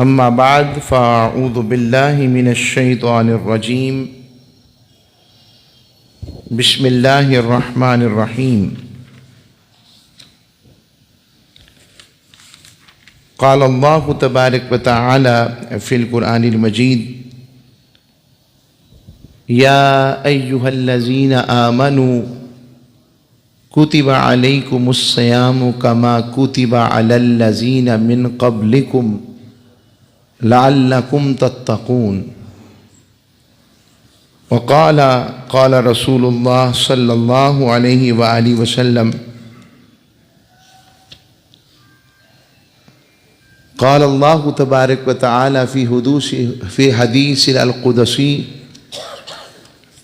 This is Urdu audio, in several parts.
أما بعد فأعوذ بالله من الشيطان الرجيم بسم الله الرحمن الرحيم قال الله تبارك وتعالى في القرآن المجيد يا أيها الذين آمنوا كتب عليكم الصيام كما كتب على الذين من قبلكم لعلكم تتقون وقال قال رسول الله صلى الله عليه وآله وسلم قال الله تبارك وتعالى في حديث القدسي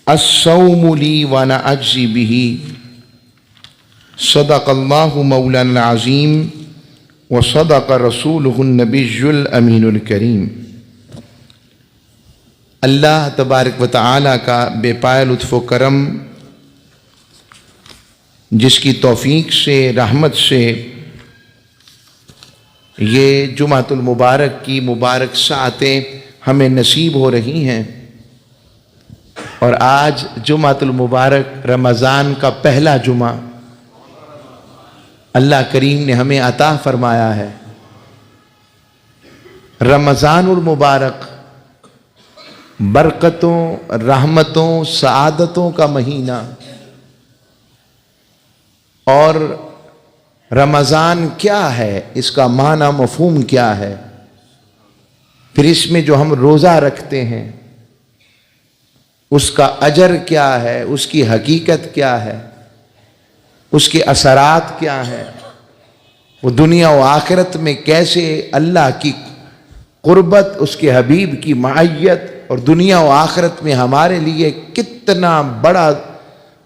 الصوم لي وأنا أجزي به صدق الله مولانا العظيم وصدق رسوله النبی الامین الکریم۔ اللہ تبارک و تعالیٰ کا بے پائے لطف و کرم، جس کی توفیق سے، رحمت سے یہ جمعۃ المبارک کی مبارک ساعتیں ہمیں نصیب ہو رہی ہیں، اور آج جمعۃ المبارک رمضان کا پہلا جمعہ اللہ کریم نے ہمیں عطا فرمایا ہے۔ رمضان المبارک برکتوں، رحمتوں، سعادتوں کا مہینہ، اور رمضان کیا ہے، اس کا معنی مفہوم کیا ہے، پھر اس میں جو ہم روزہ رکھتے ہیں اس کا اجر کیا ہے، اس کی حقیقت کیا ہے، اس کے اثرات کیا ہیں، وہ دنیا و آخرت میں کیسے اللہ کی قربت، اس کے حبیب کی معیت، اور دنیا و آخرت میں ہمارے لیے کتنا بڑا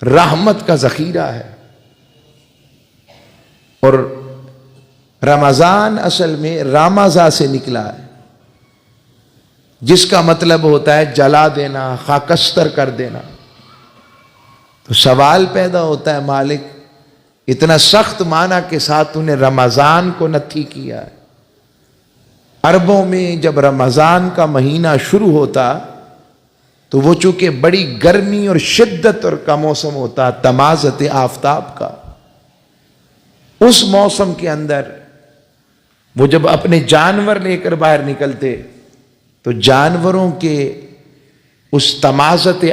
رحمت کا ذخیرہ ہے۔ اور رمضان اصل میں رامضا سے نکلا ہے، جس کا مطلب ہوتا ہے جلا دینا، خاکستر کر دینا۔ تو سوال پیدا ہوتا ہے، مالک اتنا سخت معنی کے ساتھ تو نے رمضان کو نتھی کیا ہے۔ عربوں میں جب رمضان کا مہینہ شروع ہوتا تو وہ چونکہ بڑی گرمی اور شدت اور کا موسم ہوتا، تمازت آفتاب کا، اس موسم کے اندر وہ جب اپنے جانور لے کر باہر نکلتے تو جانوروں کے اس تمازت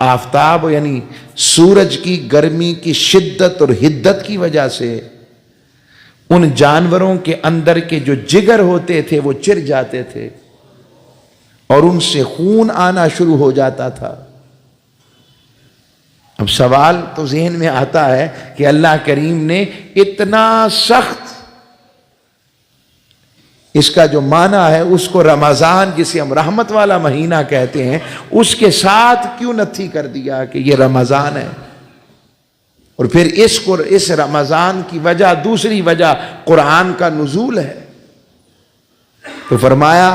آفتاب یعنی سورج کی گرمی کی شدت اور حدت کی وجہ سے ان جانوروں کے اندر کے جو جگر ہوتے تھے وہ چر جاتے تھے، اور ان سے خون آنا شروع ہو جاتا تھا۔ اب سوال تو ذہن میں آتا ہے کہ اللہ کریم نے اتنا سخت، اس کا جو معنی ہے اس کو رمضان، جسے ہم رحمت والا مہینہ کہتے ہیں، اس کے ساتھ کیوں نتھی کر دیا کہ یہ رمضان ہے؟ اور پھر اس رمضان کی وجہ، دوسری وجہ قرآن کا نزول ہے۔ تو فرمایا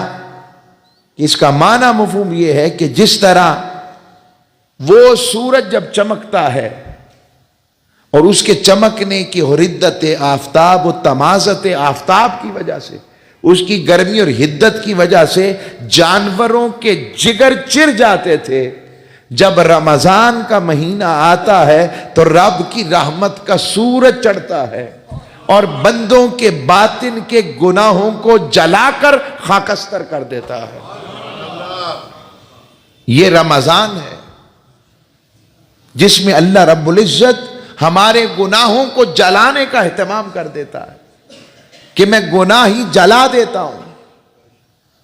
کہ اس کا معنی مفہوم یہ ہے کہ جس طرح وہ سورج جب چمکتا ہے اور اس کے چمکنے کی حدت آفتاب و تمازت آفتاب کی وجہ سے، اس کی گرمی اور حدت کی وجہ سے جانوروں کے جگر چر جاتے تھے، جب رمضان کا مہینہ آتا ہے تو رب کی رحمت کا سورج چڑھتا ہے اور بندوں کے باطن کے گناہوں کو جلا کر خاکستر کر دیتا ہے۔ یہ رمضان ہے جس میں اللہ رب العزت ہمارے گناہوں کو جلانے کا اہتمام کر دیتا ہے، کہ میں گناہ ہی جلا دیتا ہوں،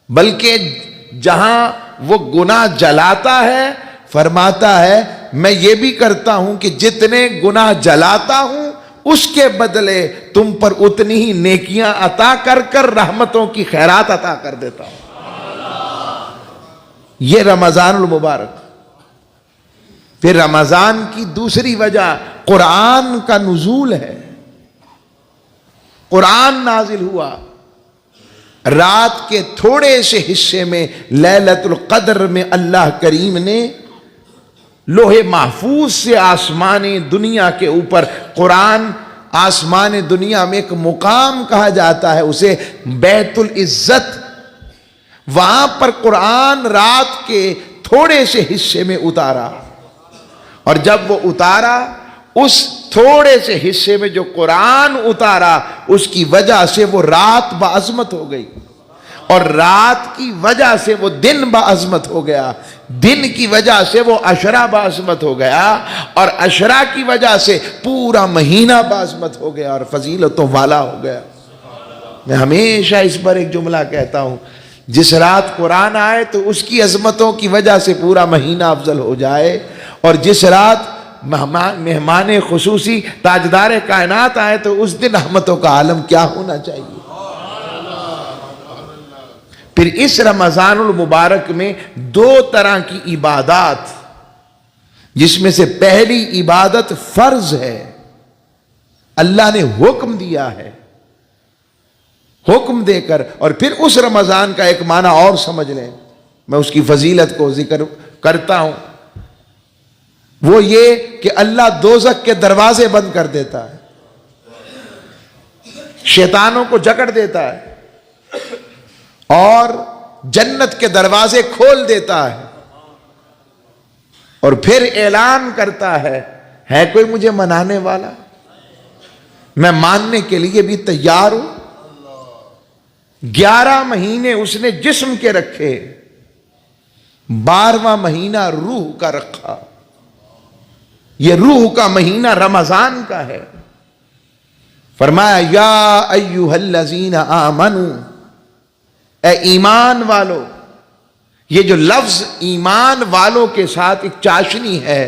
بلکہ جہاں وہ گناہ جلاتا ہے فرماتا ہے میں یہ بھی کرتا ہوں کہ جتنے گناہ جلاتا ہوں اس کے بدلے تم پر اتنی ہی نیکیاں عطا کر کر رحمتوں کی خیرات عطا کر دیتا ہوں۔ یہ رمضان المبارک۔ پھر رمضان کی دوسری وجہ قرآن کا نزول ہے۔ قرآن نازل ہوا رات کے تھوڑے سے حصے میں، لیلۃ القدر میں اللہ کریم نے لوح محفوظ سے آسمان دنیا کے اوپر، قرآن آسمان دنیا میں ایک مقام کہا جاتا ہے، اسے بیت العزت وہاں پر قرآن رات کے تھوڑے سے حصے میں اتارا، اور جب وہ اتارا اس تھوڑے سے حصے میں جو قرآن اتارا اس کی وجہ سے وہ رات بعظمت ہو گئی، اور رات کی وجہ سے وہ دن بعظمت ہو گیا، دن کی وجہ سے وہ عشرہ بعظمت ہو گیا، اور عشرہ کی وجہ سے پورا مہینہ بعظمت ہو گیا اور فضیلتوں والا ہو گیا۔ میں ہمیشہ اس پر ایک جملہ کہتا ہوں، جس رات قرآن آئے تو اس کی عظمتوں کی وجہ سے پورا مہینہ افضل ہو جائے، اور جس رات مہمان خصوصی تاجدار کائنات آئے تو اس دن رحمتوں کا عالم کیا ہونا چاہیے۔ پھر اس رمضان المبارک میں دو طرح کی عبادات، جس میں سے پہلی عبادت فرض ہے، اللہ نے حکم دیا ہے، حکم دے کر، اور پھر اس رمضان کا ایک معنی اور سمجھ لیں، میں اس کی فضیلت کو ذکر کرتا ہوں، وہ یہ کہ اللہ دوزخ کے دروازے بند کر دیتا ہے، شیطانوں کو جکڑ دیتا ہے، اور جنت کے دروازے کھول دیتا ہے، اور پھر اعلان کرتا ہے کوئی مجھے منانے والا؟ میں ماننے کے لیے بھی تیار ہوں۔ 11 مہینے اس نے جسم کے رکھے، 12واں مہینہ روح کا رکھا۔ یہ روح کا مہینہ رمضان کا ہے۔ فرمایا یا ایھا الذین آمنو، اے ایمان والو۔ یہ جو لفظ ایمان والوں کے ساتھ ایک چاشنی ہے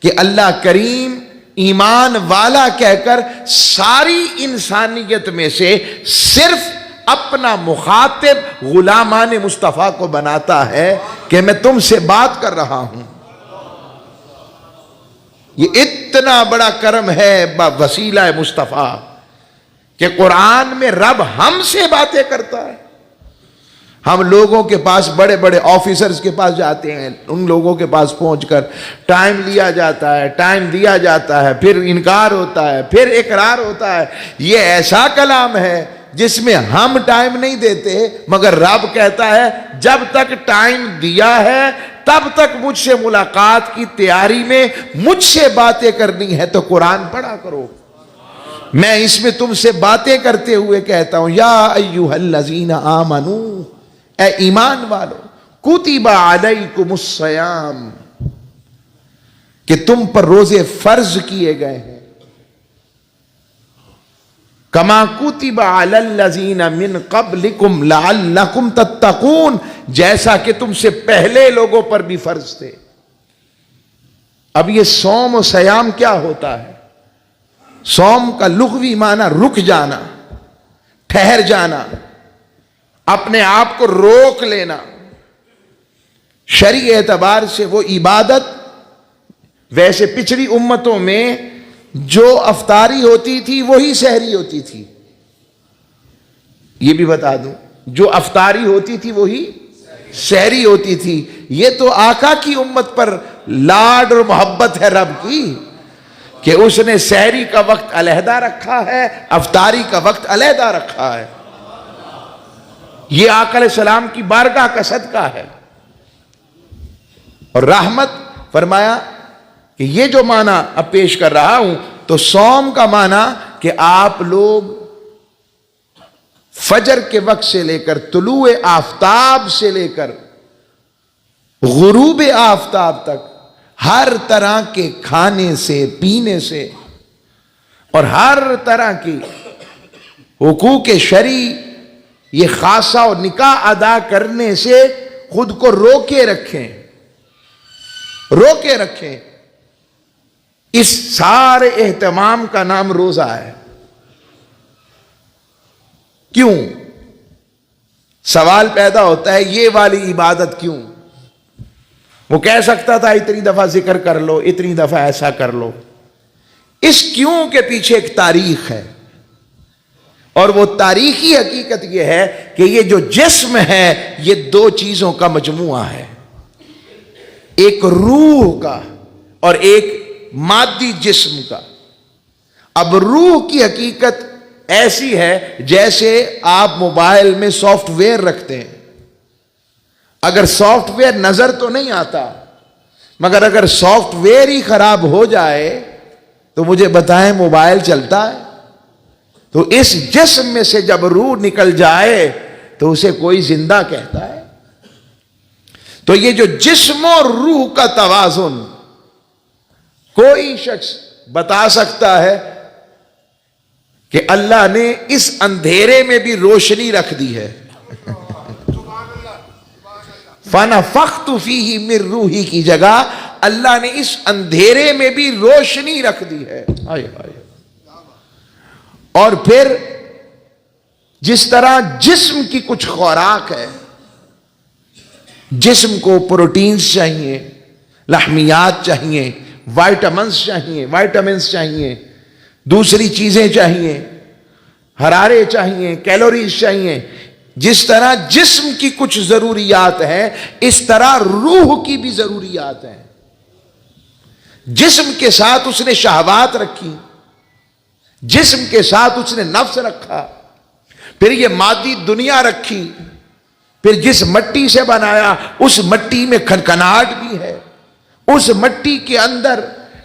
کہ اللہ کریم ایمان والا کہہ کر ساری انسانیت میں سے صرف اپنا مخاطب غلامان مصطفیٰ کو بناتا ہے کہ میں تم سے بات کر رہا ہوں۔ یہ اتنا بڑا کرم ہے وسیلہ مصطفیٰ کہ قرآن میں رب ہم سے باتیں کرتا ہے۔ ہم لوگوں کے پاس، بڑے بڑے آفیسرز کے پاس جاتے ہیں، ان لوگوں کے پاس پہنچ کر ٹائم لیا جاتا ہے، ٹائم دیا جاتا ہے، پھر انکار ہوتا ہے، پھر اقرار ہوتا ہے۔ یہ ایسا کلام ہے جس میں ہم ٹائم نہیں دیتے، مگر رب کہتا ہے جب تک ٹائم دیا ہے تب تک مجھ سے ملاقات کی تیاری میں مجھ سے باتیں کرنی ہے تو قرآن پڑھا کرو۔ میں اس میں تم سے باتیں کرتے ہوئے کہتا ہوں یا ایھا الذین آمنو، اے ایمان والو، کتب علیکم الصیام، کہ تم پر روزے فرض کیے گئے ہیں، کما کتب علی الذین من قبلکم لعلکم تتقون، جیسا کہ تم سے پہلے لوگوں پر بھی فرض تھے۔ اب یہ صوم و سیام کیا ہوتا ہے؟ صوم کا لغوی معنی رک جانا، ٹھہر جانا، اپنے آپ کو روک لینا۔ شرعی اعتبار سے وہ عبادت، ویسے پچھلی امتوں میں جو افطاری ہوتی تھی وہی سحری ہوتی تھی، یہ بھی بتا دوں، جو افطاری ہوتی تھی وہی سحری ہوتی تھی۔ یہ تو آقا کی امت پر لاڈ اور محبت ہے رب کی کہ اس نے سحری کا وقت علیحدہ رکھا ہے، افطاری کا وقت علیحدہ رکھا ہے۔ یہ آقا علیہ السلام کی بارگاہ کا صدقہ ہے۔ اور رحمت فرمایا کہ یہ جو معنی اب پیش کر رہا ہوں تو صوم کا معنی کہ آپ لوگ فجر کے وقت سے لے کر طلوع آفتاب سے لے کر غروب آفتاب تک ہر طرح کے کھانے سے، پینے سے اور ہر طرح کی حقوق شرعی، یہ خاصہ اور نکاح ادا کرنے سے خود کو روکے رکھیں، روکے رکھیں۔ اس سارے اہتمام کا نام روزہ ہے۔ کیوں؟ سوال پیدا ہوتا ہے یہ والی عبادت کیوں؟ وہ کہہ سکتا تھا اتنی دفعہ ذکر کر لو، اتنی دفعہ ایسا کر لو۔ اس کیوں کے پیچھے ایک تاریخ ہے، اور وہ تاریخی حقیقت یہ ہے کہ یہ جو جسم ہے یہ دو چیزوں کا مجموعہ ہے، ایک روح کا اور ایک مادی جسم کا۔ اب روح کی حقیقت ایسی ہے جیسے آپ موبائل میں سافٹ ویئر رکھتے ہیں، اگر سافٹ ویئر نظر تو نہیں آتا، مگر اگر سافٹ ویئر ہی خراب ہو جائے تو مجھے بتائیں موبائل چلتا ہے؟ تو اس جسم میں سے جب روح نکل جائے تو اسے کوئی زندہ کہتا ہے؟ تو یہ جو جسم اور روح کا توازن کوئی شخص بتا سکتا ہے کہ اللہ نے اس اندھیرے میں بھی روشنی رکھ دی ہے؟ فَنَفَخْتُ فِيهِ مِن روحی کی جگہ اللہ نے اس اندھیرے میں بھی روشنی رکھ دی ہے۔ اور پھر جس طرح جسم کی کچھ خوراک ہے، جسم کو پروٹینز چاہیے، لحمیات چاہیے، وائٹامنز چاہیے، دوسری چیزیں چاہیے، حرارے چاہیے، کیلوریز چاہیے، جس طرح جسم کی کچھ ضروریات ہیں اس طرح روح کی بھی ضروریات ہیں۔ جسم کے ساتھ اس نے شہوات رکھی، جسم کے ساتھ اس نے نفس رکھا، پھر یہ مادی دنیا رکھی، پھر جس مٹی سے بنایا اس مٹی میں کھنکھناہٹ بھی ہے، اس مٹی کے اندر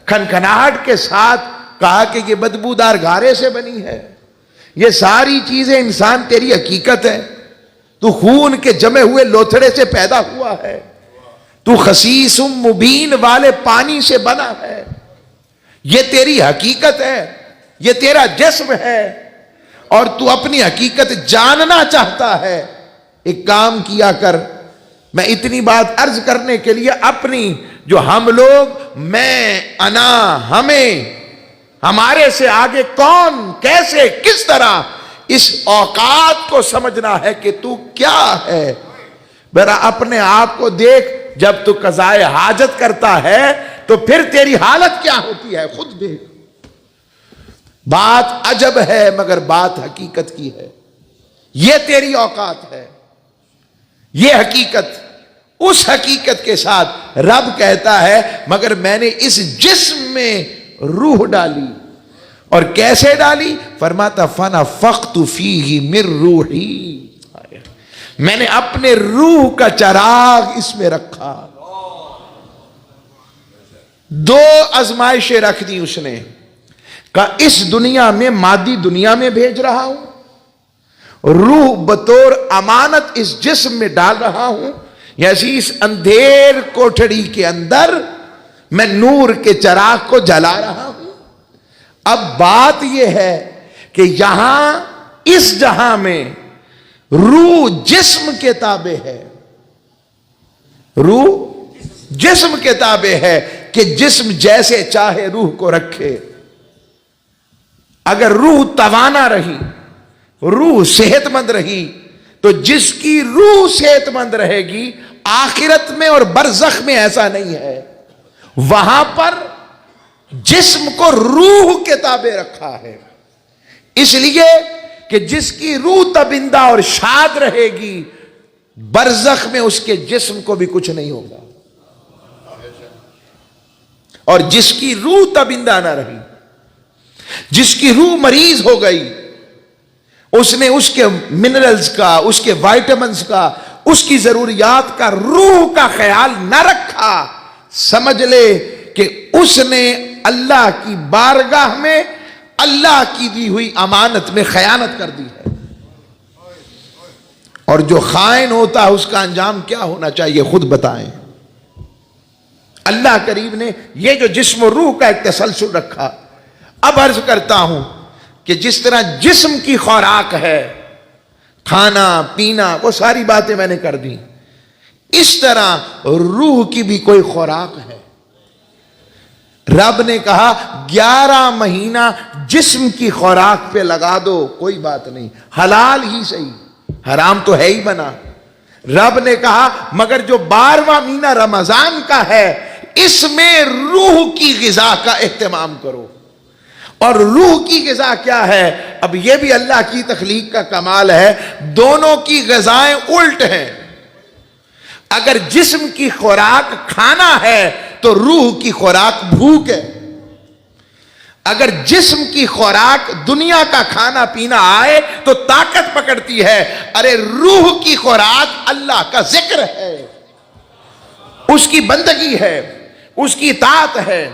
کھنکھناہٹ کے ساتھ کہا کہ یہ بدبودار گارے سے بنی ہے۔ یہ ساری چیزیں انسان تیری حقیقت ہے، تو خون کے جمے ہوئے لوتھڑے سے پیدا ہوا ہے، تو خسیس مبین والے پانی سے بنا ہے، یہ تیری حقیقت ہے، یہ تیرا جسم ہے، اور تو اپنی حقیقت جاننا چاہتا ہے۔ ایک کام کیا کر، میں اتنی بات عرض کرنے کے لیے اپنی جو ہم لوگ میں، انا، ہمیں، ہمارے سے آگے کون، کیسے، کس طرح اس اوقات کو سمجھنا ہے کہ تو کیا ہے۔ میرا اپنے آپ کو دیکھ، جب تو قضائے حاجت کرتا ہے تو پھر تیری حالت کیا ہوتی ہے، خود دیکھ۔ بات عجب ہے مگر بات حقیقت کی ہے، یہ تیری اوقات ہے، یہ حقیقت۔ اس حقیقت کے ساتھ رب کہتا ہے مگر میں نے اس جسم میں روح ڈالی، اور کیسے ڈالی؟ فرماتا فَنَفَخْتُ فِيهِ مِن روحی، میں نے اپنے روح کا چراغ اس میں رکھا۔ دو آزمائشیں رکھ دی اس نے، کہا اس دنیا میں، مادی دنیا میں بھیج رہا ہوں، روح بطور امانت اس جسم میں ڈال رہا ہوں، یعنی اس اندھیر کوٹھڑی کے اندر میں نور کے چراغ کو جلا رہا ہوں۔ اب بات یہ ہے کہ یہاں اس جہاں میں روح جسم کے تابع ہے، روح جسم کے تابع ہے کہ جسم جیسے چاہے روح کو رکھے۔ اگر روح توانا رہی، روح صحت مند رہی، تو جس کی روح صحت مند رہے گی، آخرت میں اور برزخ میں ایسا نہیں ہے، وہاں پر جسم کو روح کے تابع رکھا ہے، اس لیے کہ جس کی روح تبندہ اور شاد رہے گی، برزخ میں اس کے جسم کو بھی کچھ نہیں ہوگا، اور جس کی روح تبندہ نہ رہی، جس کی روح مریض ہو گئی، اس نے اس کے منرلز کا، اس کے وائٹامنز کا، اس کی ضروریات کا، روح کا خیال نہ رکھا، سمجھ لے کہ اس نے اللہ کی بارگاہ میں اللہ کی دی ہوئی امانت میں خیانت کر دی ہے۔ اور جو خائن ہوتا ہے اس کا انجام کیا ہونا چاہیے، خود بتائیں۔ اللہ کریم نے یہ جو جسم و روح کا ایک تسلسل رکھا۔ اب عرض کرتا ہوں کہ جس طرح جسم کی خوراک ہے، کھانا پینا، وہ ساری باتیں میں نے کر دی، اس طرح روح کی بھی کوئی خوراک ہے۔ رب نے کہا 11 مہینہ جسم کی خوراک پہ لگا دو، کوئی بات نہیں، حلال ہی صحیح، حرام تو ہے ہی بنا۔ رب نے کہا مگر جو 12واں مہینہ رمضان کا ہے، اس میں روح کی غذا کا اہتمام کرو۔ اور روح کی غذا کیا ہے؟ اب یہ بھی اللہ کی تخلیق کا کمال ہے، دونوں کی غذائیں الٹ ہیں۔ اگر جسم کی خوراک کھانا ہے تو روح کی خوراک بھوک ہے۔ اگر جسم کی خوراک دنیا کا کھانا پینا آئے تو طاقت پکڑتی ہے، ارے روح کی خوراک اللہ کا ذکر ہے، اس کی بندگی ہے، اس کی اطاعت ہے،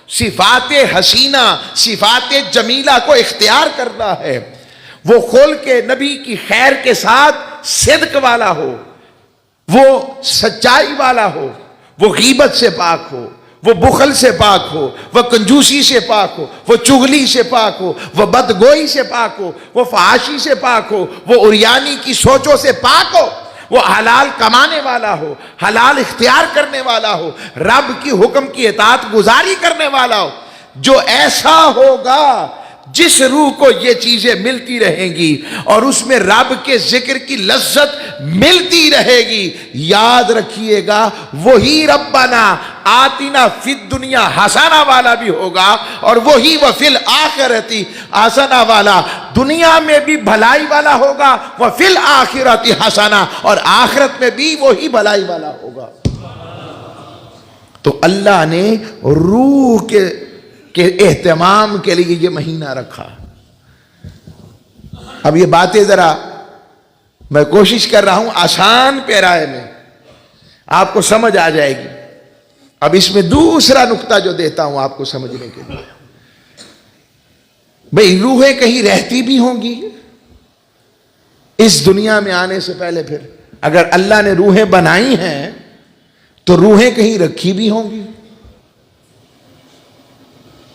صفات حسینہ صفات جمیلہ کو اختیار کرنا ہے، وہ کھول کے نبی کی خیر کے ساتھ صدق والا ہو، وہ سچائی والا ہو، وہ غیبت سے پاک ہو، وہ بخل سے پاک ہو، وہ کنجوسی سے پاک ہو، وہ چغلی سے پاک ہو، وہ بدگوئی سے پاک ہو، وہ فحاشی سے پاک ہو، وہ عریانی کی سوچوں سے پاک ہو، وہ حلال کمانے والا ہو، حلال اختیار کرنے والا ہو، رب کی حکم کی اطاعت گزاری کرنے والا ہو۔ جو ایسا ہوگا جس روح کو یہ چیزیں ملتی رہیں گی اور اس میں رب کے ذکر کی لذت ملتی رہے گی، یاد رکھیے گا وہی ربنا آتنا فی الدنیا حسنہ والا بھی ہوگا، اور وہی وفی الآخرۃ حسنہ والا دنیا میں بھی بھلائی والا ہوگا، وفی الآخرۃ حسنہ اور آخرت میں بھی وہی بھلائی والا ہوگا۔ تو اللہ نے روح کے اہتمام کے لیے یہ مہینہ رکھا۔ اب یہ باتیں ذرا میں کوشش کر رہا ہوں آسان پیرائے میں آپ کو سمجھ آ جائے گی۔ اب اس میں دوسرا نقطہ جو دیتا ہوں آپ کو سمجھنے کے لیے، بھئی روحیں کہیں رہتی بھی ہوں گی اس دنیا میں آنے سے پہلے، پھر اگر اللہ نے روحیں بنائی ہیں تو روحیں کہیں رکھی بھی ہوں گی۔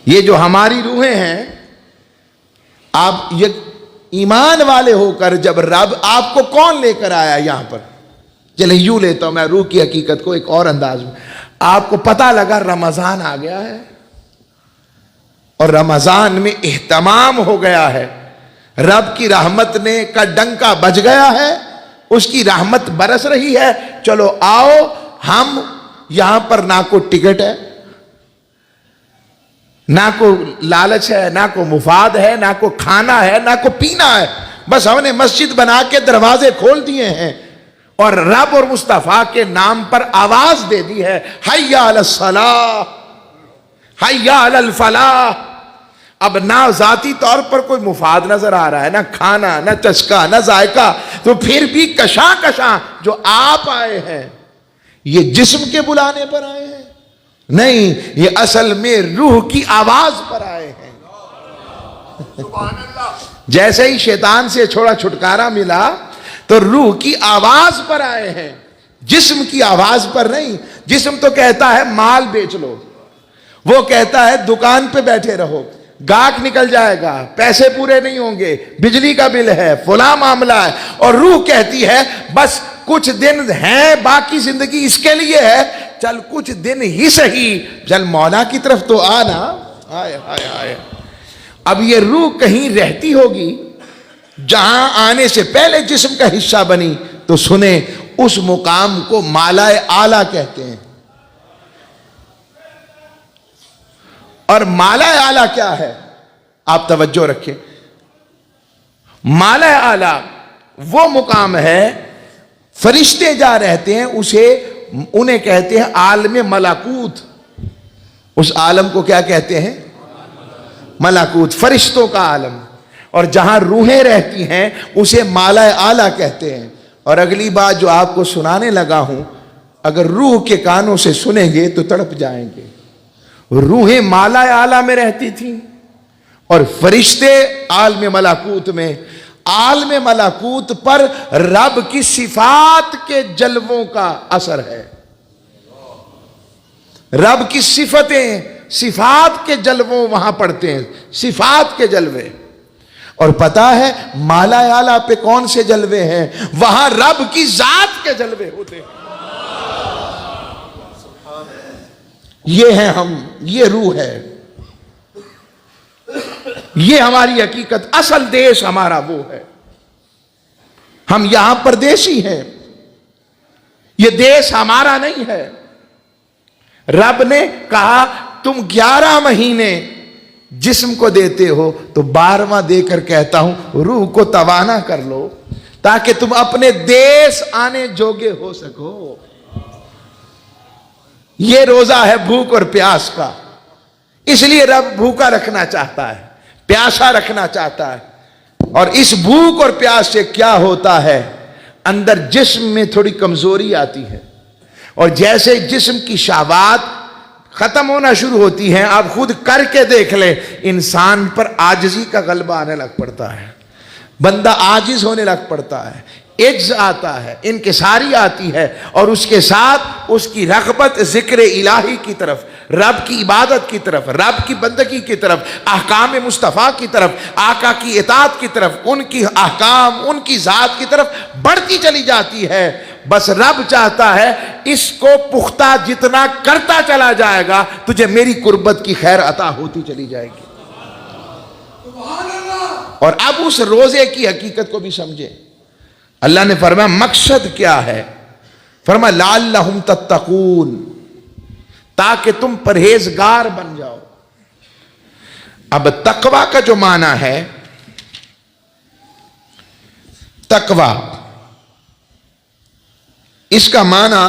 یہ جو ہماری روحیں ہیں، آپ یہ ایمان والے ہو کر جب رب آپ کو کون لے کر آیا یہاں پر، چلیں یوں لیتا ہوں میں روح کی حقیقت کو ایک اور انداز میں، آپ کو پتہ لگا رمضان آ گیا ہے اور رمضان میں اہتمام ہو گیا ہے، رب کی رحمت نے کا ڈنکا بج گیا ہے، اس کی رحمت برس رہی ہے، چلو آؤ ہم یہاں پر نہ کو ٹکٹ ہے، نہ کو لالچ ہے، نہ کو مفاد ہے، نہ کو کھانا ہے، نہ کو پینا ہے، بس ہم نے مسجد بنا کے دروازے کھول دیے ہیں اور رب اور مصطفیٰ کے نام پر آواز دے دی ہے، حی علی الصلاۃ، حی علی الفلاح۔ اب نہ ذاتی طور پر کوئی مفاد نظر آ رہا ہے، نہ کھانا، نہ چسکا، نہ ذائقہ، تو پھر بھی کشاں کشاں جو آپ آئے ہیں یہ جسم کے بلانے پر آئے ہیں؟ نہیں، یہ اصل میں روح کی آواز پر آئے ہیں۔ جیسے ہی شیطان سے چھوڑا چھٹکارا ملا تو روح کی آواز پر آئے ہیں، جسم کی آواز پر نہیں۔ جسم تو کہتا ہے مال بیچ لو، وہ کہتا ہے دکان پہ بیٹھے رہو، گاہک نکل جائے گا، پیسے پورے نہیں ہوں گے، بجلی کا بل ہے، فلاں معاملہ ہے، اور روح کہتی ہے بس کچھ دن ہیں باقی زندگی اس کے لیے ہے، چل کچھ دن ہی صحیح، چل مولا کی طرف تو آنا۔ آئے آئے آئے۔ اب یہ روح کہیں رہتی ہوگی جہاں آنے سے پہلے جسم کا حصہ بنی، تو سنیں اس مقام کو مالا اعلیٰ کہتے ہیں۔ اور مالا اعلیٰ کیا ہے آپ توجہ رکھیں، مالا اعلیٰ وہ مقام ہے، فرشتے جا رہتے ہیں انہیں کہتے ہیں عالم ملکوت۔ اس عالم کو کیا کہتے ہیں؟ ملکوت، فرشتوں کا عالم۔ اور جہاں روحیں رہتی ہیں اسے مالا اعلیٰ کہتے ہیں۔ اور اگلی بات جو آپ کو سنانے لگا ہوں، اگر روح کے کانوں سے سنیں گے تو تڑپ جائیں گے۔ روحیں مالا اعلیٰ میں رہتی تھیں اور فرشتے عالم ملکوت میں۔ عالم ملکوت پر رب کی صفات کے جلووں کا اثر ہے، رب کی صفات کے جلووں وہاں پڑتے ہیں، صفات کے جلوے۔ اور پتا ہے مالا اعلیٰ پہ کون سے جلوے ہیں؟ وہاں رب کی ذات کے جلوے ہوتے ہیں۔ یہ ہیں ہم، یہ روح ہے، یہ ہماری حقیقت، اصل دیش ہمارا وہ ہے۔ ہم یہاں پردیسی ہیں، یہ دیش ہمارا نہیں ہے۔ رب نے کہا تم 11 مہینے جسم کو دیتے ہو تو 12واں دے کر کہتا ہوں روح کو توانا کر لو تاکہ تم اپنے دیش آنے جوگے ہو سکو۔ یہ روزہ ہے بھوک اور پیاس کا، اس لیے رب بھوکا رکھنا چاہتا ہے، پیاسا رکھنا چاہتا ہے. اور اس بھوک اور پیاس سے کیا ہوتا ہے؟ اندر جسم میں تھوڑی کمزوری آتی ہے، اور جیسے جسم کی شہوات ختم ہونا شروع ہوتی ہیں، آپ خود کر کے دیکھ لیں، انسان پر عاجزی کا غلبہ آنے لگ پڑتا ہے، بندہ عاجز ہونے لگ پڑتا ہے، عجز آتا ہے، انکساری آتی ہے، اور اس کے ساتھ اس کی رغبت ذکر الہی کی طرف، رب کی عبادت کی طرف، رب کی بندگی کی طرف، احکام مصطفیٰ کی طرف، آقا کی اطاعت کی طرف، ان کی احکام، ان کی ذات کی طرف بڑھتی چلی جاتی ہے. بس رب چاہتا ہے اس کو پختہ جتنا کرتا چلا جائے گا، تجھے میری قربت کی خیر عطا ہوتی چلی جائے گی. اور اب اس روزے کی حقیقت کو بھی سمجھے. اللہ نے فرمایا مقصد کیا ہے؟ فرمایا لعلہم تتقون، تاکہ تم پرہیزگار بن جاؤ. اب تقوی کا جو معنی ہے، تقوی اس کا معنی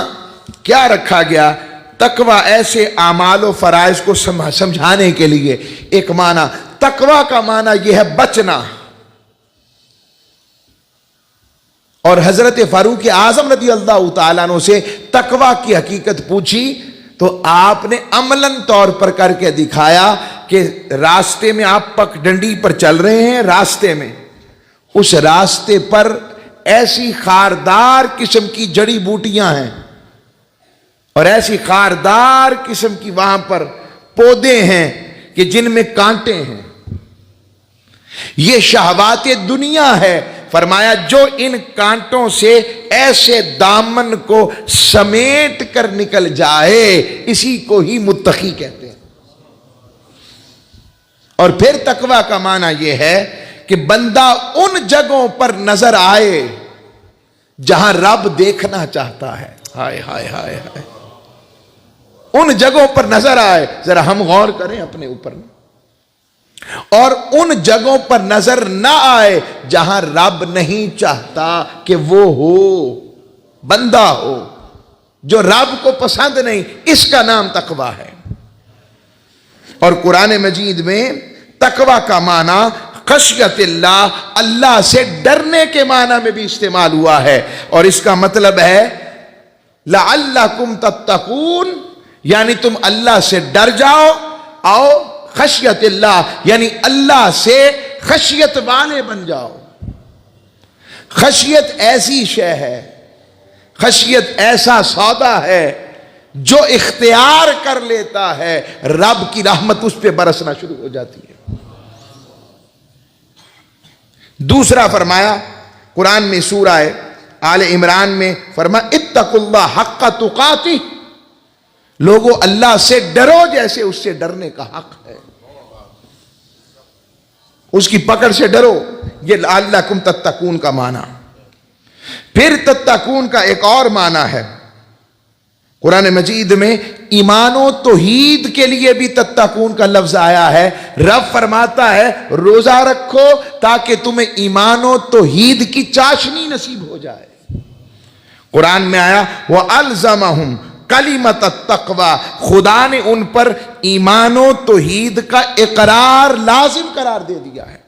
کیا رکھا گیا؟ تقوی ایسے اعمال و فرائض کو سمجھانے کے لیے ایک معنی. تقوی کا معنی یہ ہے بچنا. اور حضرت فاروق اعظم رضی اللہ تعالیٰ عنہ سے تقوی کی حقیقت پوچھی تو آپ نے عملاً طور پر کر کے دکھایا کہ راستے میں آپ پک ڈنڈی پر چل رہے ہیں، راستے میں اس راستے پر ایسی خاردار قسم کی جڑی بوٹیاں ہیں اور ایسی خاردار قسم کی وہاں پر پودے ہیں کہ جن میں کانٹے ہیں. یہ شہوات دنیا ہے. فرمایا جو ان کانٹوں سے ایسے دامن کو سمیٹ کر نکل جائے، اسی کو ہی متقی کہتے ہیں. اور پھر تقوی کا معنی یہ ہے کہ بندہ ان جگہوں پر نظر آئے جہاں رب دیکھنا چاہتا ہے. ہائے ہائے ہائے ہائے، ان جگہوں پر نظر آئے. ذرا ہم غور کریں اپنے اوپر، اور ان جگہوں پر نظر نہ آئے جہاں رب نہیں چاہتا کہ وہ ہو، بندہ ہو جو رب کو پسند نہیں. اس کا نام تقوی ہے. اور قرآن مجید میں تقوی کا معنی خشیت اللہ، اللہ سے ڈرنے کے معنی میں بھی استعمال ہوا ہے. اور اس کا مطلب ہے لعلکم تتقون، یعنی تم اللہ سے ڈر جاؤ. آؤ خشیت اللہ، یعنی اللہ سے خشیت والے بن جاؤ. خشیت ایسی شے ہے، خشیت ایسا سودا ہے جو اختیار کر لیتا ہے، رب کی رحمت اس پہ برسنا شروع ہو جاتی ہے. دوسرا فرمایا قرآن میں سورہ آل عمران میں فرمایا اتقوا اللہ حق تقاتہ، لوگو اللہ سے ڈرو جیسے اس سے ڈرنے کا حق ہے، اس کی پکڑ سے ڈرو. یہ لعلکم تتقون کا معنی. پھر تتقون کا ایک اور معنی ہے قرآن مجید میں، ایمان و توحید کے لیے بھی تتقون کا لفظ آیا ہے. رب فرماتا ہے روزہ رکھو تاکہ تمہیں ایمان و توحید کی چاشنی نصیب ہو جائے. قرآن میں آیا وَأَلْزَمَهُمْ کلمۃ التقوی، خدا نے ان پر ایمان و توحید کا اقرار لازم قرار دے دیا ہے.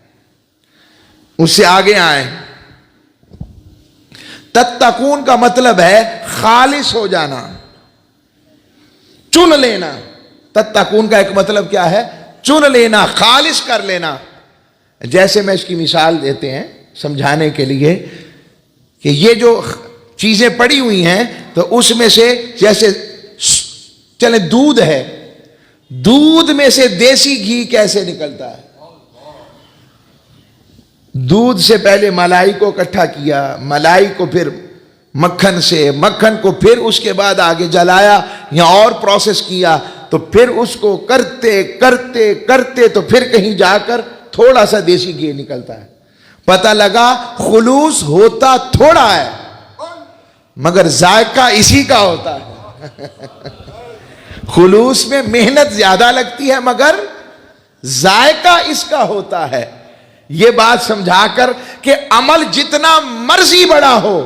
اس سے آگے آئیں، تتقون کا مطلب ہے خالص ہو جانا، چن لینا. تتقون کا ایک مطلب کیا ہے؟ چن لینا، خالص کر لینا. جیسے میں اس کی مثال دیتے ہیں سمجھانے کے لیے کہ یہ جو چیزیں پڑی ہوئی ہیں تو اس میں سے جیسے چلیں دودھ ہے، دودھ میں سے دیسی گھی کیسے نکلتا ہے؟ دودھ سے پہلے ملائی کو اکٹھا کیا، ملائی کو پھر مکھن سے، مکھن کو پھر اس کے بعد آگے جلایا یا اور پروسیس کیا، تو پھر اس کو کرتے کرتے کرتے تو پھر کہیں جا کر تھوڑا سا دیسی گھی نکلتا ہے. پتہ لگا خلوص ہوتا تھوڑا ہے مگر ذائقہ اسی کا ہوتا ہے. خلوص میں محنت زیادہ لگتی ہے مگر ذائقہ اس کا ہوتا ہے. یہ بات سمجھا کر کہ عمل جتنا مرضی بڑا ہو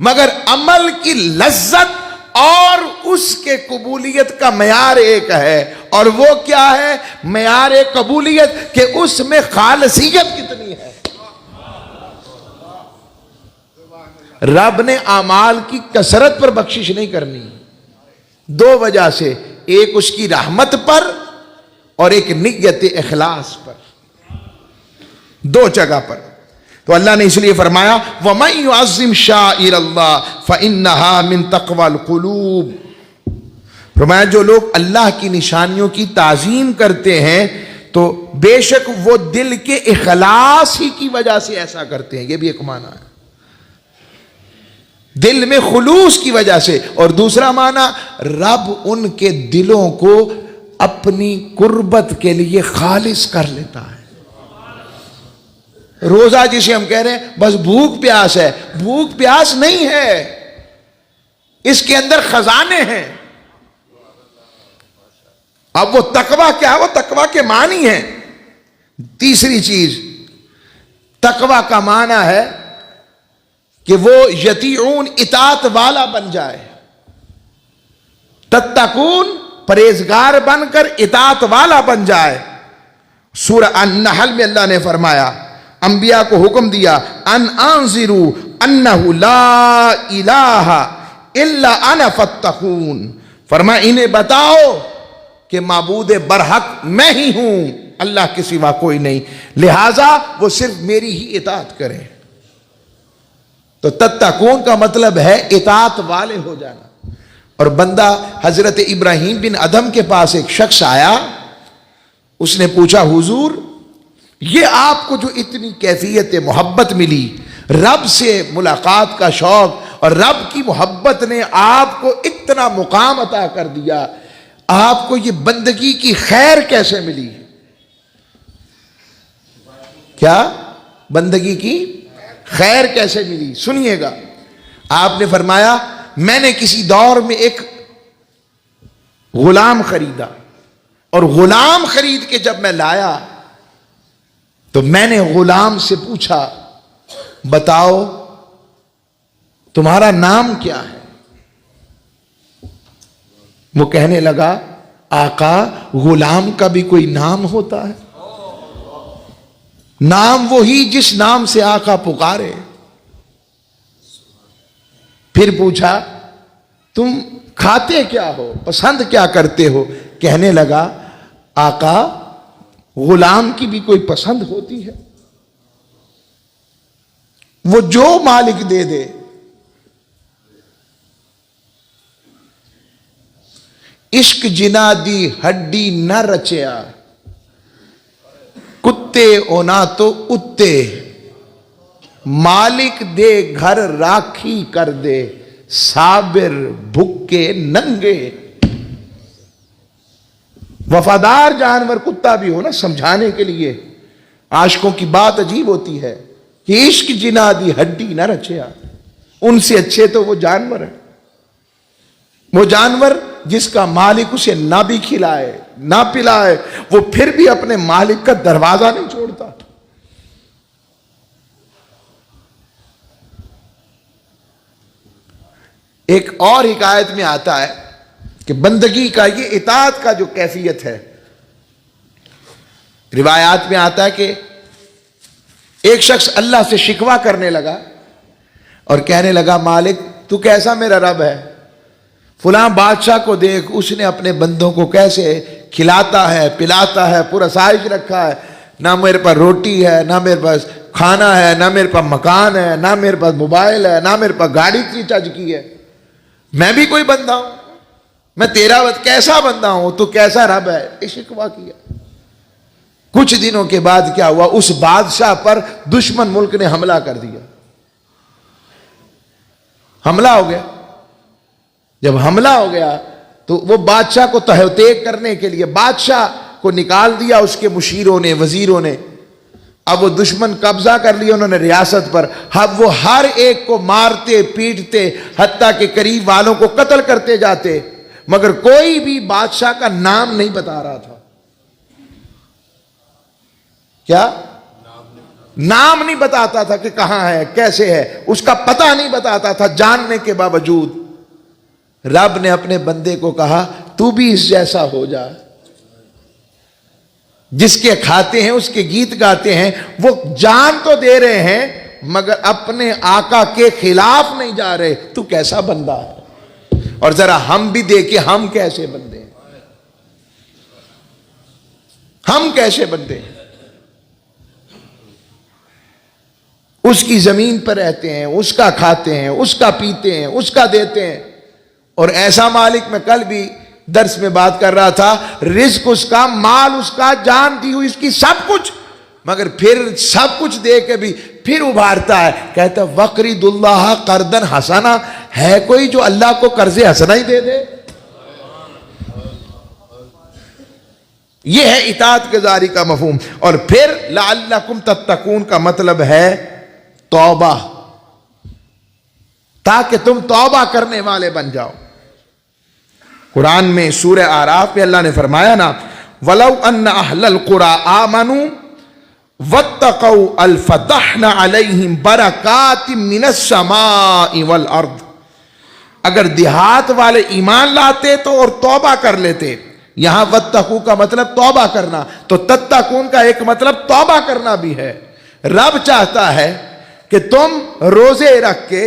مگر عمل کی لذت اور اس کے قبولیت کا معیار ایک ہے، اور وہ کیا ہے؟ معیار قبولیت، کہ اس میں خالصیت کتنی ہے۔ رب نے اعمال کی کثرت پر بخشش نہیں کرنی، دو وجہ سے، ایک اس کی رحمت پر اور ایک نیت اخلاص پر، دو جگہ پر۔ تو اللہ نے اس لیے فرمایا وَمَن يُعَظِّمْ شَعَائِرَ اللَّهِ فَإِنَّهَا مِن تَقْوَى الْقُلُوبِ، فرمایا جو لوگ اللہ کی نشانیوں کی تعظیم کرتے ہیں تو بے شک وہ دل کے اخلاص ہی کی وجہ سے ایسا کرتے ہیں، یہ بھی ایک معنی ہے، دل میں خلوص کی وجہ سے۔ اور دوسرا معنی، رب ان کے دلوں کو اپنی قربت کے لیے خالص کر لیتا ہے۔ روزہ جسے ہم کہہ رہے ہیں بس بھوک پیاس ہے، بھوک پیاس نہیں ہے، اس کے اندر خزانے ہیں۔ اب وہ تقویٰ کیا ہے؟ وہ تقویٰ کے معنی ہیں۔ تیسری چیز، تقویٰ کا معنی ہے کہ وہ یطیعون، اطاعت والا بن جائے، تتقون، پرہیزگار بن کر اطاعت والا بن جائے۔ سورہ النحل میں اللہ نے فرمایا، انبیاء کو حکم دیا، ان انذروا انہ لا الہ الا انا فاتقون، فرمایا انہیں بتاؤ کہ معبود برحق میں ہی ہوں، اللہ کے سوا کوئی نہیں، لہذا وہ صرف میری ہی اطاعت کریں۔ تو تتقون کا مطلب ہے اطاعت والے ہو جانا۔ اور بندہ حضرت ابراہیم بن ادھم کے پاس ایک شخص آیا، اس نے پوچھا حضور یہ آپ کو جو اتنی کیفیت محبت ملی، رب سے ملاقات کا شوق، اور رب کی محبت نے آپ کو اتنا مقام عطا کر دیا، آپ کو یہ بندگی کی خیر کیسے ملی؟ کیا بندگی کی خیر کیسے ملی؟ سنیے گا۔ آپ نے فرمایا میں نے کسی دور میں ایک غلام خریدا، اور غلام خرید کے جب میں لایا تو میں نے غلام سے پوچھا بتاؤ تمہارا نام کیا ہے؟ وہ کہنے لگا آقا غلام کا بھی کوئی نام ہوتا ہے، نام وہی جس نام سے آقا پکارے۔ پھر پوچھا تم کھاتے کیا ہو، پسند کیا کرتے ہو؟ کہنے لگا آقا غلام کی بھی کوئی پسند ہوتی ہے، وہ جو مالک دے دے۔ عشق جنا دی ہڈی نہ رچیا، کتے اونا تو اتے، مالک دے گھر راکھی کر دے، صابر بھکے ننگے۔ وفادار جانور کتا بھی ہو نا، سمجھانے کے لیے۔ عاشقوں کی بات عجیب ہوتی ہے کہ عشق جنا دی ہڈی نہ رچیا، ان سے اچھے تو وہ جانور ہیں، وہ جانور جس کا مالک اسے نہ بھی کھلائے نہ پلائے، وہ پھر بھی اپنے مالک کا دروازہ نہیں چھوڑتا۔ ایک اور حکایت میں آتا ہے کہ بندگی کا یہ اطاعت کا جو کیفیت ہے، روایات میں آتا ہے کہ ایک شخص اللہ سے شکوہ کرنے لگا اور کہنے لگا مالک تو کیسا میرا رب ہے، فلاں بادشاہ کو دیکھ، اس نے اپنے بندوں کو کیسے کھلاتا ہے پلاتا ہے، پورا سائز رکھا ہے، نہ میرے پاس روٹی ہے، نہ میرے پاس کھانا ہے، نہ میرے پاس مکان ہے، نہ میرے پاس موبائل ہے، نہ میرے پاس گاڑی کی چج کی ہے، میں بھی کوئی بندہ ہوں، میں تیرا کیسا بندہ ہوں، تو کیسا رب ہے؟ یہ شکوہ کیا۔ کچھ دنوں کے بعد کیا ہوا، اس بادشاہ پر دشمن ملک نے حملہ کر دیا، حملہ ہو گیا۔ جب حملہ ہو گیا تو وہ بادشاہ کو تہتیک کرنے کے لیے بادشاہ کو نکال دیا اس کے مشیروں نے، وزیروں نے۔ اب وہ دشمن قبضہ کر لیا انہوں نے ریاست پر، اب وہ ہر ایک کو مارتے پیٹتے، حتیٰ کہ قریب والوں کو قتل کرتے جاتے، مگر کوئی بھی بادشاہ کا نام نہیں بتا رہا تھا۔ کیا نام نہیں بتاتا تھا کہ کہاں ہے، کیسے ہے، اس کا پتہ نہیں بتاتا تھا۔ جاننے کے باوجود رب نے اپنے بندے کو کہا تو بھی اس جیسا ہو جا، جس کے کھاتے ہیں اس کے گیت گاتے ہیں، وہ جان تو دے رہے ہیں مگر اپنے آقا کے خلاف نہیں جا رہے. تو کیسا بندہ ہے؟ اور ذرا ہم بھی دیکھیں ہم کیسے بندے ہیں، ہم کیسے بندے ہیں. اس کی زمین پر رہتے ہیں، اس کا کھاتے ہیں، اس کا پیتے ہیں، اس کا دیتے ہیں. اور ایسا مالک، میں کل بھی درس میں بات کر رہا تھا، رزق اس کا، مال اس کا، جان دی ہوئی اس کی، سب کچھ، مگر پھر سب کچھ دے کے بھی پھر ابھارتا ہے، کہتا ہے وقرض اللہ قرضا حسنا. ہے کوئی جو اللہ کو قرض حسنا ہی دے دے؟ یہ ہے اطاعت گزاری کا مفہوم. اور پھر لعلکم تتقون کا مطلب ہے توبہ، تاکہ تم توبہ کرنے والے بن جاؤ. قرآن میں سورہ اعراف میں اللہ نے فرمایا نا، وَلَوْ أَنَّ أَهْلَ الْقُرَىٰ آمَنُوا وَاتَّقَوْا الْفَتَحْنَا عَلَيْهِمْ بَرَكَاتٍ مِّنَ السَّمَاءِ وَالْأَرْضِ. اگر دیہات والے ایمان لاتے تو اور توبہ کر لیتے. یہاں وَاتَّقُوا کا مطلب توبہ کرنا، تو تتقون کا ایک مطلب توبہ کرنا بھی ہے. رب چاہتا ہے کہ تم روزے رکھ کے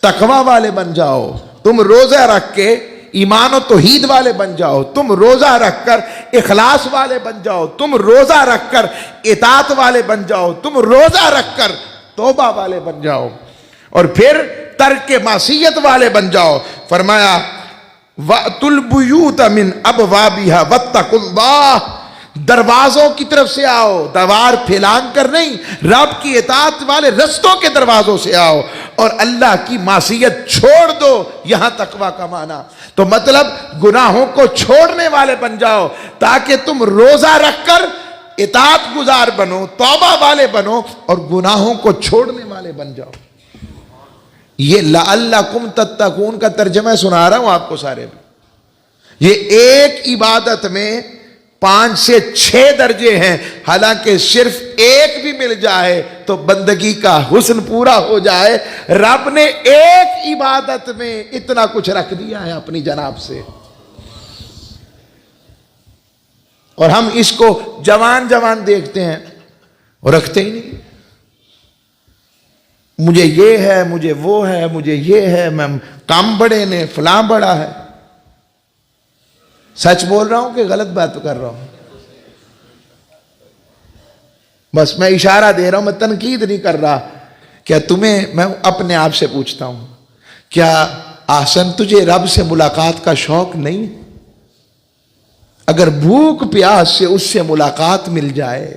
تقوی والے بن جاؤ، تم روزہ رکھ کے ایمان و توحید والے بن جاؤ، تم روزہ رکھ کر اخلاص والے بن جاؤ، تم روزہ رکھ کر اطاعت والے بن جاؤ، تم روزہ رکھ کر توبہ والے بن جاؤ، اور پھر ترک معصیت والے بن جاؤ. فرمایا وَأْتُوا الْبُيُوتَ مِنْ أَبْوَابِهَا وَاتَّقُوا اللَّهَ. دروازوں کی طرف سے آؤ، دوار پھیلان کر نہیں، رب کی اطاعت والے رستوں کے دروازوں سے آؤ اور اللہ کی معصیت چھوڑ دو. یہاں تقویٰ کا معنی تو مطلب گناہوں کو چھوڑنے والے بن جاؤ، تاکہ تم روزہ رکھ کر اطاعت گزار بنو، توبہ والے بنو اور گناہوں کو چھوڑنے والے بن جاؤ. یہ لعلکم تتقون کا ترجمہ سنا رہا ہوں آپ کو سارے میں. یہ ایک عبادت میں 5 سے 6 درجے ہیں، حالانکہ صرف ایک بھی مل جائے تو بندگی کا حسن پورا ہو جائے. رب نے ایک عبادت میں اتنا کچھ رکھ دیا ہے اپنی جناب سے، اور ہم اس کو جوان جوان دیکھتے ہیں اور رکھتے ہی نہیں. مجھے یہ ہے، مجھے وہ ہے، مجھے یہ ہے، میں کام بڑے نے فلاں بڑا ہے. سچ بول رہا ہوں کہ غلط بات کر رہا ہوں؟ بس میں اشارہ دے رہا ہوں، میں تنقید نہیں کر رہا. کیا تمہیں، میں اپنے آپ سے پوچھتا ہوں، کیا آسن تجھے رب سے ملاقات کا شوق نہیں؟ اگر بھوک پیاس سے اس سے ملاقات مل جائے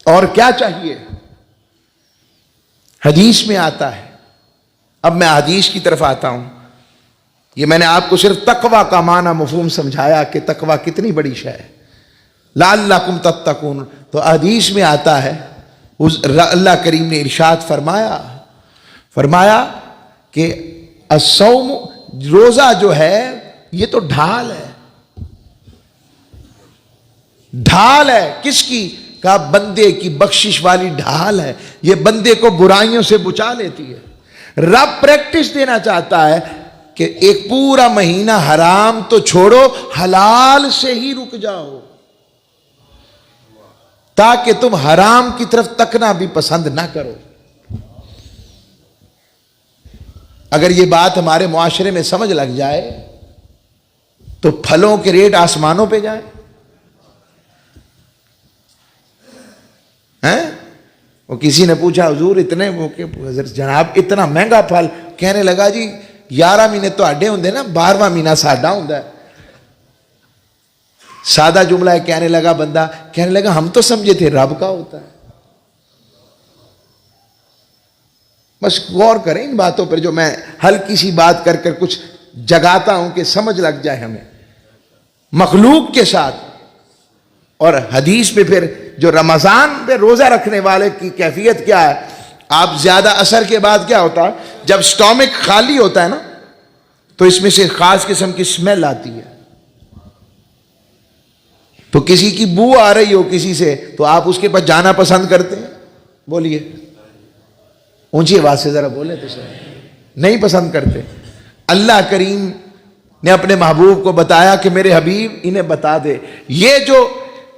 اور کیا چاہیے؟ حدیث میں آتا ہے. اب میں حدیث کی طرف آتا ہوں. یہ میں نے آپ کو صرف تقوی کا معنی مفہوم سمجھایا کہ تقوی کتنی بڑی شے ہے. لعلکم تتقون. تو حدیث میں آتا ہے، اللہ کریم نے ارشاد فرمایا کہ الصوم، روزہ جو ہے یہ تو ڈھال ہے. ڈھال ہے کس کی؟ کہا بندے کی بخشش والی ڈھال ہے. یہ بندے کو برائیوں سے بچا لیتی ہے. رب پریکٹس دینا چاہتا ہے کہ ایک پورا مہینہ حرام تو چھوڑو، حلال سے ہی رک جاؤ، تاکہ تم حرام کی طرف تکنا بھی پسند نہ کرو. اگر یہ بات ہمارے معاشرے میں سمجھ لگ جائے تو پھلوں کے ریٹ آسمانوں پہ جائیں. وہ کسی نے پوچھا حضور اتنے جناب اتنا مہنگا پھل؟ کہنے لگا جی 11 مہینے تو آڈے ہوندے نا، 12واں مہینہ ساڈا ہوندا ہے. سادہ جملہ ہے. کہنے لگا بندہ، کہنے لگا ہم تو سمجھے تھے رب کا ہوتا ہے. بس غور کریں ان باتوں پر جو میں ہلکی سی بات کر کر کچھ جگاتا ہوں کہ سمجھ لگ جائے ہمیں مخلوق کے ساتھ. اور حدیث میں پھر جو رمضان میں روزہ رکھنے والے کی کیفیت کیا ہے، آپ زیادہ اثر کے بعد کیا ہوتا ہے، جب سٹومک خالی ہوتا ہے نا تو اس میں سے خاص قسم کی سمیل آتی ہے. تو کسی کی بو آ رہی ہو کسی سے تو آپ اس کے پاس جانا پسند کرتے ہیں؟ بولیے اونچی آواز سے ذرا بولے تو سر. نہیں پسند کرتے. اللہ کریم نے اپنے محبوب کو بتایا کہ میرے حبیب انہیں بتا دے، یہ جو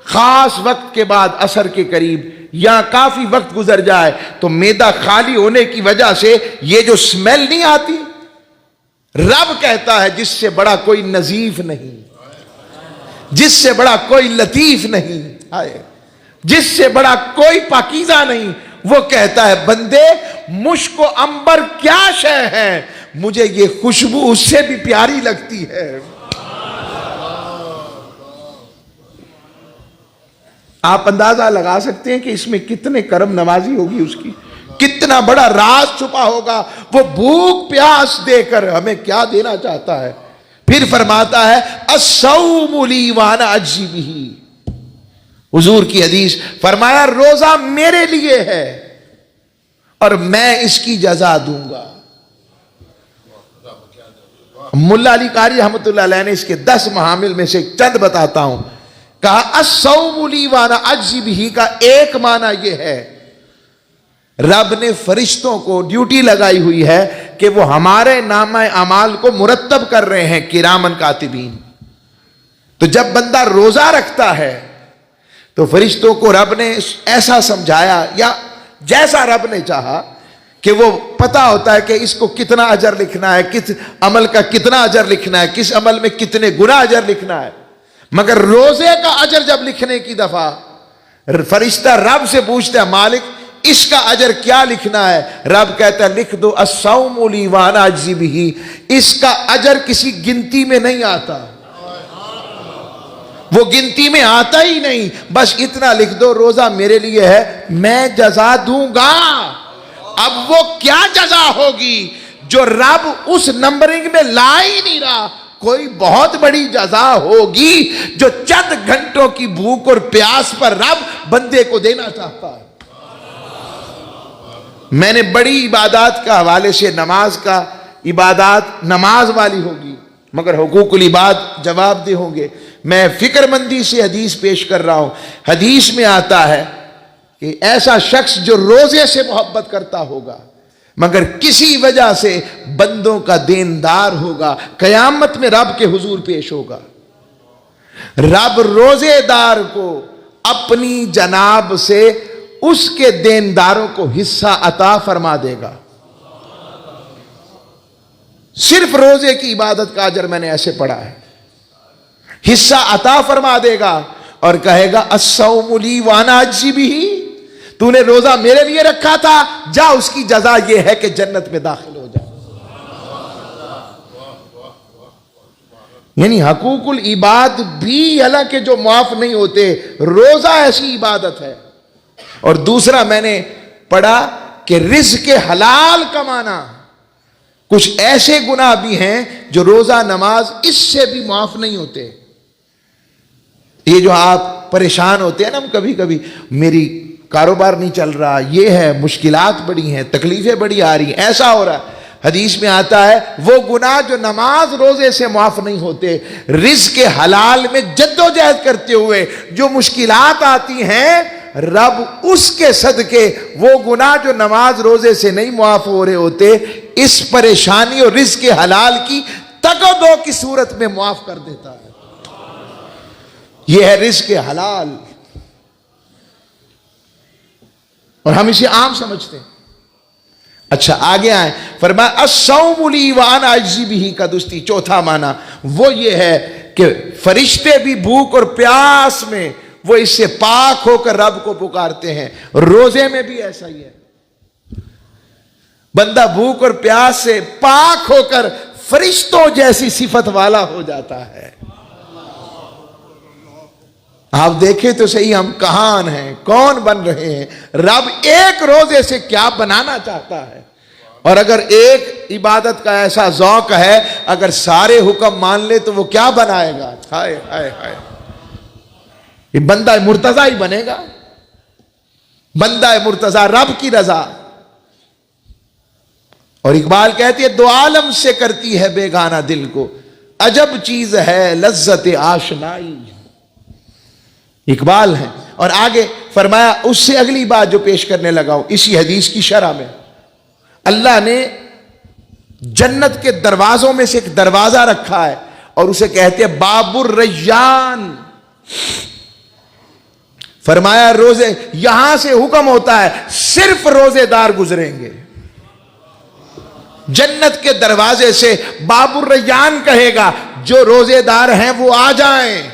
خاص وقت کے بعد عصر کے قریب یا کافی وقت گزر جائے تو معدہ خالی ہونے کی وجہ سے یہ جو سمیل نہیں آتی، رب کہتا ہے جس سے بڑا کوئی نظیف نہیں، جس سے بڑا کوئی لطیف نہیں، جس سے بڑا کوئی پاکیزہ نہیں، وہ کہتا ہے بندے مشک و عنبر کیا شے ہے، مجھے یہ خوشبو اس سے بھی پیاری لگتی ہے۔ آپ اندازہ لگا سکتے ہیں کہ اس میں کتنے کرم نوازی ہوگی اس کی، کتنا بڑا راز چھپا ہوگا، وہ بھوک پیاس دے کر ہمیں کیا دینا چاہتا ہے۔ پھر فرماتا ہے الصوم لی وانا اجزی بہ، حضور کی حدیث، فرمایا روزہ میرے لیے ہے اور میں اس کی جزا دوں گا۔ ملا علی قاری رحمۃ اللہ علیہ نے اس کے 10 محامل میں سے چند بتاتا ہوں۔ کہا الصوم لی وانا اجزی بہ کا ایک معنی یہ ہے، رب نے فرشتوں کو ڈیوٹی لگائی ہوئی ہے کہ وہ ہمارے نامہ اعمال کو مرتب کر رہے ہیں، کرامن کاتبین۔ تو جب بندہ روزہ رکھتا ہے تو فرشتوں کو رب نے ایسا سمجھایا یا جیسا رب نے چاہا کہ وہ پتا ہوتا ہے کہ اس کو کتنا اجر لکھنا ہے، کس عمل کا کتنا اجر لکھنا ہے، کس عمل میں کتنے گنا اجر لکھنا ہے۔ مگر روزے کا اجر جب لکھنے کی دفعہ فرشتہ رب سے پوچھتا ہے مالک اس کا اجر کیا لکھنا ہے، رب کہتا ہے لکھ دو الصوم لی وانا اجزی بہ، اس کا اجر کسی گنتی میں نہیں آتا، وہ گنتی میں آتا ہی نہیں، بس اتنا لکھ دو روزہ میرے لیے ہے، میں جزا دوں گا۔ اب وہ کیا جزا ہوگی جو رب اس نمبرنگ میں لا ہی نہیں رہا، کوئی بہت بڑی جزا ہوگی جو چند گھنٹوں کی بھوک اور پیاس پر رب بندے کو دینا چاہتا ہے۔ میں نے بڑی عبادات کا حوالے سے نماز کا، عبادات نماز والی ہوگی مگر حقوق العباد جواب دہ ہوں گے، میں فکر مندی سے حدیث پیش کر رہا ہوں۔ حدیث میں آتا ہے کہ ایسا شخص جو روزے سے محبت کرتا ہوگا مگر کسی وجہ سے بندوں کا دیندار ہوگا، قیامت میں رب کے حضور پیش ہوگا، رب روزے دار کو اپنی جناب سے اس کے دینداروں کو حصہ عطا فرما دے گا۔ صرف روزے کی عبادت کا اجر میں نے ایسے پڑھا ہے، حصہ عطا فرما دے گا اور کہے گا الصوم لی وانا اجزی بہ، تو نے روزہ میرے لیے رکھا تھا، جا اس کی جزا یہ ہے کہ جنت میں داخل ہو جا۔ یعنی حقوق العباد بھی حالانکہ جو معاف نہیں ہوتے، روزہ ایسی عبادت ہے۔ اور دوسرا میں نے پڑھا کہ رزق حلال کمانا، کچھ ایسے گناہ بھی ہیں جو روزہ نماز اس سے بھی معاف نہیں ہوتے۔ یہ جو آپ پریشان ہوتے ہیں نا کبھی کبھی، میری کاروبار نہیں چل رہا، یہ ہے، مشکلات بڑی ہیں، تکلیفیں بڑی آ رہی ہیں، ایسا ہو رہا ہے، حدیث میں آتا ہے وہ گناہ جو نماز روزے سے معاف نہیں ہوتے، رزق حلال میں جدوجہد کرتے ہوئے جو مشکلات آتی ہیں، رب اس کے صدقے وہ گناہ جو نماز روزے سے نہیں معاف ہو رہے ہوتے، اس پریشانی اور رزق حلال کی تگ و دو کی صورت میں معاف کر دیتا ہے۔ یہ ہے رزق حلال، اور ہم اسے عام سمجھتے ہیں۔ اچھا آگے آئیں، فرمایا الصوم لی وانا اجزی بہ کا دوسری چوتھا معنی وہ یہ ہے کہ فرشتے بھی بھوک اور پیاس میں وہ اس سے پاک ہو کر رب کو پکارتے ہیں، روزے میں بھی ایسا ہی ہے، بندہ بھوک اور پیاس سے پاک ہو کر فرشتوں جیسی صفت والا ہو جاتا ہے۔ آپ دیکھیں تو صحیح ہم کہاں ہیں، کون بن رہے ہیں، رب ایک روزے سے کیا بنانا چاہتا ہے۔ اور اگر ایک عبادت کا ایسا ذوق ہے، اگر سارے حکم مان لے تو وہ کیا بنائے گا، ہائے ہائے ہائے، یہ بندہ مرتضی ہی بنے گا، بندہ مرتضی، رب کی رضا۔ اور اقبال کہتی ہے دو عالم سے کرتی ہے بیگانہ دل کو، عجب چیز ہے لذت آشنائی۔ اقبال ہیں۔ اور آگے فرمایا اس سے اگلی بات جو پیش کرنے لگا ہوں اسی حدیث کی شرح میں، اللہ نے جنت کے دروازوں میں سے ایک دروازہ رکھا ہے، اور اسے کہتے ہیں باب الریان. فرمایا روزے یہاں سے حکم ہوتا ہے صرف روزے دار گزریں گے. جنت کے دروازے سے باب الریان کہے گا جو روزے دار ہیں وہ آ جائیں.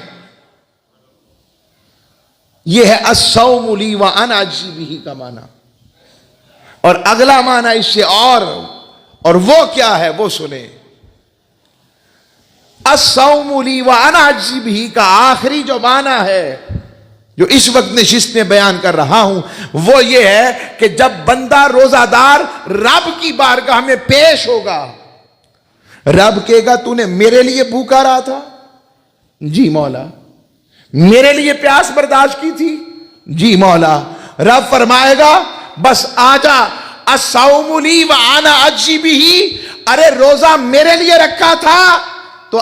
یہ ہے الصوم لی وانا اجزی بہ کا معنی. اور اگلا معنی اس سے اور وہ کیا ہے وہ سنیں. الصوم لی وانا اجزی بہ کا آخری جو معنی ہے جو اس وقت نشست میں بیان کر رہا ہوں وہ یہ ہے کہ جب بندہ روزہ دار رب کی بارگاہ میں پیش ہوگا, رب کہے گا تو نے میرے لیے بھوکا رہا تھا, جی مولا. میرے لیے پیاس برداشت کی تھی, جی مولا. رب فرمائے گا بس آجا, الصوم لی وانا اجزی بہ, ارے روزہ میرے لیے رکھا تھا تو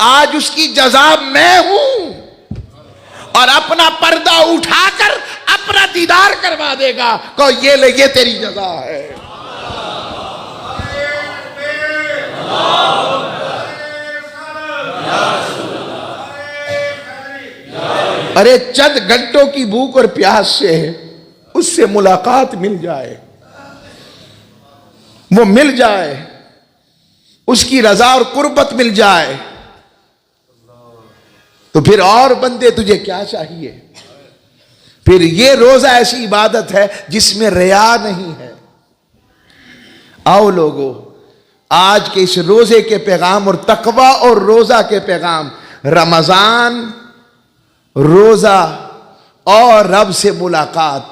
آج اس کی جزا میں ہوں. اور اپنا پردہ اٹھا کر اپنا دیدار کروا دے گا کہ یہ لے, یہ تیری جزا ہے. ارے چند گھنٹوں کی بھوک اور پیاس سے اس سے ملاقات مل جائے, وہ مل جائے, اس کی رضا اور قربت مل جائے, تو پھر اور بندے تجھے کیا چاہیے. پھر یہ روزہ ایسی عبادت ہے جس میں ریا نہیں ہے. آؤ لوگو, آج کے اس روزے کے پیغام اور تقوی اور روزہ کے پیغام, رمضان, روزہ اور رب سے ملاقات,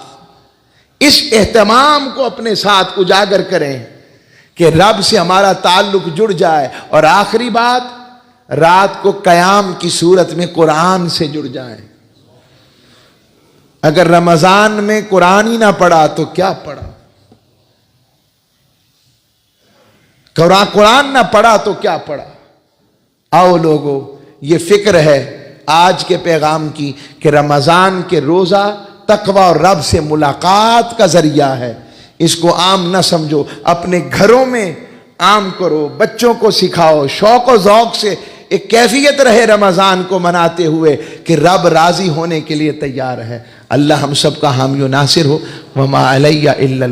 اس اہتمام کو اپنے ساتھ اجاگر کریں کہ رب سے ہمارا تعلق جڑ جائے. اور آخری بات, رات کو قیام کی صورت میں قرآن سے جڑ جائیں. اگر رمضان میں قرآن ہی نہ پڑھا تو کیا پڑھا, قرآن نہ پڑھا تو کیا پڑھا. آؤ لوگو, یہ فکر ہے آج کے پیغام کی کہ رمضان کے روزہ تقوی اور رب سے ملاقات کا ذریعہ ہے. اس کو عام نہ سمجھو, اپنے گھروں میں عام کرو, بچوں کو سکھاؤ, شوق و ذوق سے ایک کیفیت رہے رمضان کو مناتے ہوئے کہ رب راضی ہونے کے لیے تیار ہے. اللہ ہم سب کا حامی و ناصر ہو. وما علیہ الا